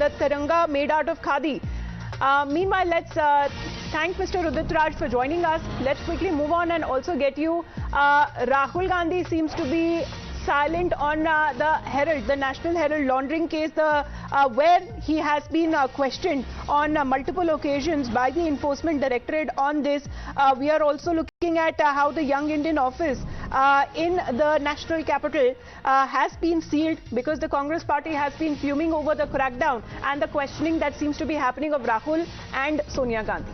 the Tiranga made out of khadi. Meanwhile, let's thank Mr. Udit Raj for joining us. Let's quickly move on and also get you. Rahul Gandhi seems to be silent on the Herald, the National Herald laundering case, where he has been questioned on multiple occasions by the Enforcement Directorate on this. We are also looking at how the Young Indian office in the national capital has been sealed because the Congress party has been fuming over the crackdown and the questioning that seems to be happening of Rahul and Sonia Gandhi.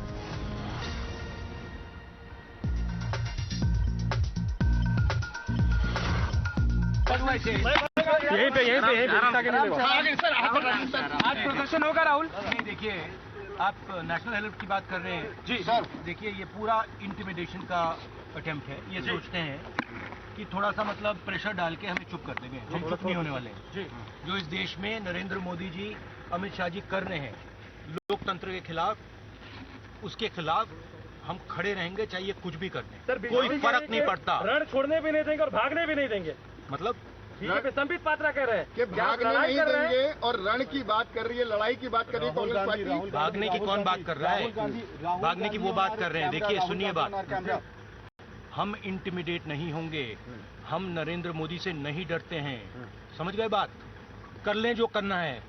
यहीं पे आज प्रदर्शन होगा राहुल। नहीं, देखिए आप national health की बात कर रहे हैं जी सर। देखिए ये पूरा इंटिमिडेशन का अटेम्प्ट है। ये सोचते हैं कि थोड़ा सा मतलब प्रेशर डाल के हमें चुप कर देंगे। हम चुप नहीं होने वाले जी। जो इस देश में नरेंद्र मोदी जी, अमित शाह जी कर रहे हैं लोकतंत्र के खिलाफ, उसके खिलाफ हम खड़े रहेंगे, चाहे कुछ भी कर दें, कोई फर्क नहीं पड़ता। रण छोड़ने भी नहीं देंगे और भागने भी नहीं देंगे। मतलब संबित पात्रा कह रहे हैं कि भागने नहीं देंगे और रण की बात कर रही है, लड़ाई की बात कर रही है कांग्रेस पार्टी। भागने की कौन बात कर रहा है? भागने की वो बात कर रहे हैं। देखिए सुनिए बात, हम इंटिमिडेट नहीं होंगे, हम नरेंद्र मोदी से नहीं डरते हैं। समझ गए बात? कर लें जो करना है,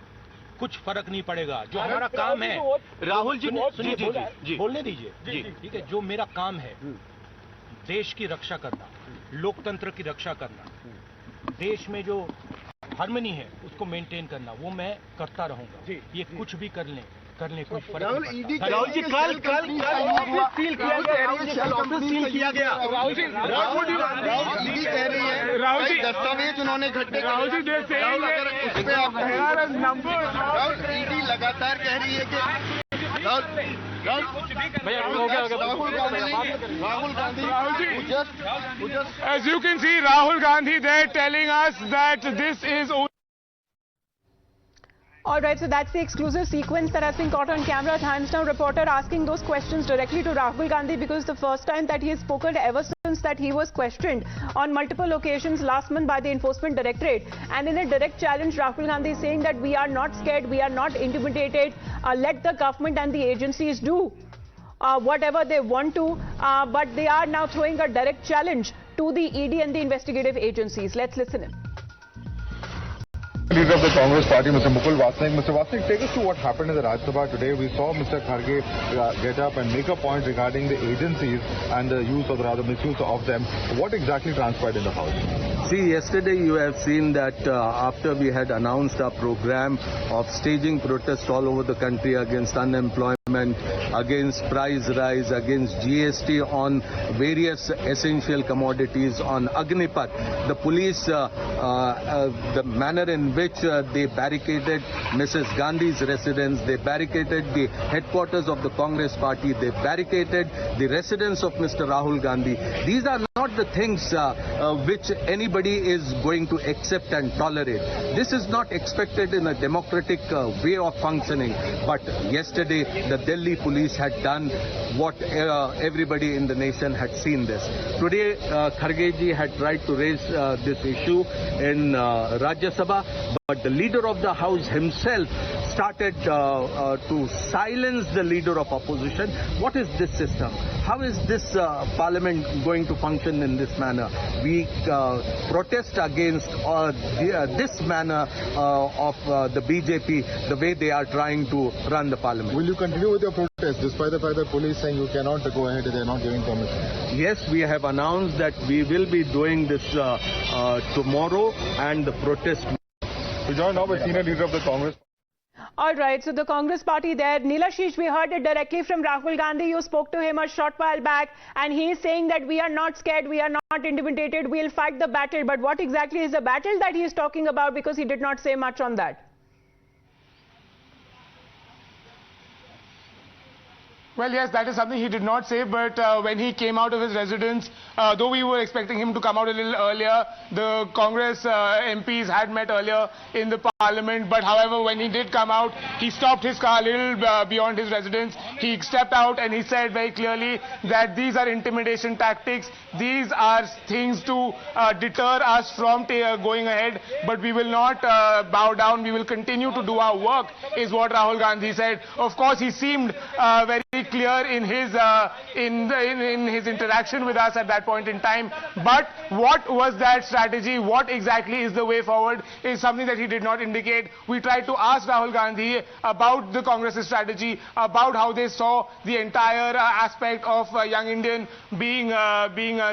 कुछ फर्क नहीं पड़ेगा। जो हमारा काम है, राहुल जी सुनिए जी, बोलने दीजिए जी, ठीक है। जो मेरा काम है देश की रक्षा करना, लोकतंत्र की रक्षा करना, देश में जो हार्मनी है उसको मेंटेन करना, वो मैं करता रहूंगा। ये कुछ भी कर लें कोई फर्क नहीं पड़ता। राहुल जी कल सील किया गया। राहुल जी ईडी कह रही है, राहुल जी दस्तावेज उन्होंने इकट्ठे, राहुल जी ईडी लगातार कह रही है कि Rahul Gandhi, as you can see, Rahul Gandhi there telling us that this is. Alright, so that's the exclusive sequence that has been caught on camera. Times Now reporter asking those questions directly to Rahul Gandhi because the first time that he has spoken ever since that he was questioned on multiple occasions last month by the Enforcement Directorate. And in a direct challenge, Rahul Gandhi is saying that we are not scared, we are not intimidated. Let the government and the agencies do whatever they want to. But they are now throwing a direct challenge to the ED and the investigative agencies. Let's listen in. Leader of the Congress Party, Mr. Mukul Vasnik. Mr. Vasnik, take us to what happened in the Rajya Sabha today. We saw Mr. Kharge get up and make a point regarding the agencies and the use or rather misuse of them. What exactly transpired in the House? See, yesterday you have seen that after we had announced our program of staging protests all over the country against unemployment, against price rise, against GST on various essential commodities, on Agnipat, the police, the manner in which they barricaded Mrs. Gandhi's residence, they barricaded the headquarters of the Congress party, they barricaded the residence of Mr. Rahul Gandhi. These are not the things which anybody is going to accept and tolerate. This is not expected in a democratic way of functioning. But yesterday, the Delhi police had done what everybody in the nation had seen this. Today, Kharge ji had tried to raise this issue in Rajya Sabha, but the leader of the House himself started to silence the leader of opposition. What is this system? How is this parliament going to function in this manner? We protest against this manner of the BJP, the way they are trying to run the parliament. Will you continue with your protest despite the fact that police saying you cannot go ahead, they are not giving permission? Yes, we have announced that we will be doing this tomorrow and the protest. We joined now by senior leader of the Congress. All right, so the Congress party there, Neelashish, we heard it directly from Rahul Gandhi. You spoke to him a short while back and he is saying that we are not scared, we are not intimidated, we'll fight the battle. But what exactly is the battle that he is talking about, because he did not say much on that? Well, yes, that is something he did not say, but when he came out of his residence, though we were expecting him to come out a little earlier, the Congress MPs had met earlier in the parliament, but however, when he did come out, he stopped his car a little beyond his residence. He stepped out and he said very clearly that these are intimidation tactics. these are things to deter us from going ahead, but we will not bow down. We will continue to do our work, is what Rahul Gandhi said. Of course, he seemed very clear in his in his interaction with us at that point in time. But what was that strategy? What exactly is the way forward? Is something that he did not indicate. We tried to ask Rahul Gandhi about the Congress's strategy, about how they saw the entire aspect of young Indian being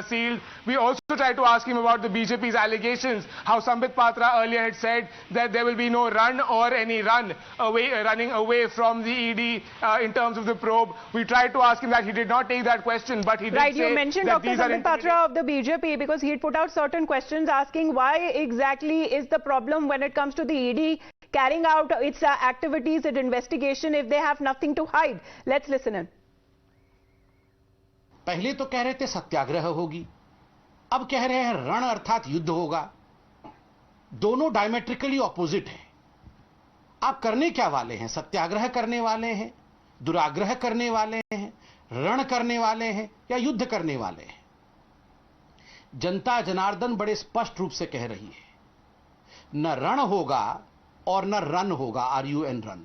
sealed. We also tried to ask him about the BJP's allegations, how Sambit Patra earlier had said that there will be no run or any running away from the ED in terms of the probe. We tried to ask him that. He did not take that question, but he did right, say you mentioned that Dr. Sambit Patra of the BJP, because he had put out certain questions asking why exactly is the problem when it comes to the ED carrying out its activities and investigation if they have nothing to hide. Let's listen in. पहले तो कह रहे थे सत्याग्रह होगी, अब कह रहे हैं रण अर्थात युद्ध होगा। दोनों डायमेट्रिकली ऑपोजिट हैं। आप करने क्या वाले हैं? सत्याग्रह करने वाले हैं, दुराग्रह करने वाले हैं, रण करने वाले हैं या युद्ध करने वाले हैं? जनता जनार्दन बड़े स्पष्ट रूप से कह रही है, न रण होगा और न रन होगा, RUN run.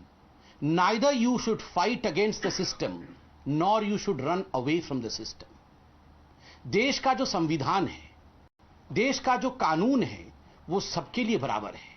Neither you should fight against the system nor you should run away from the system. देश का जो संविधान है, देश का जो कानून है, वो सबके लिए बराबर है।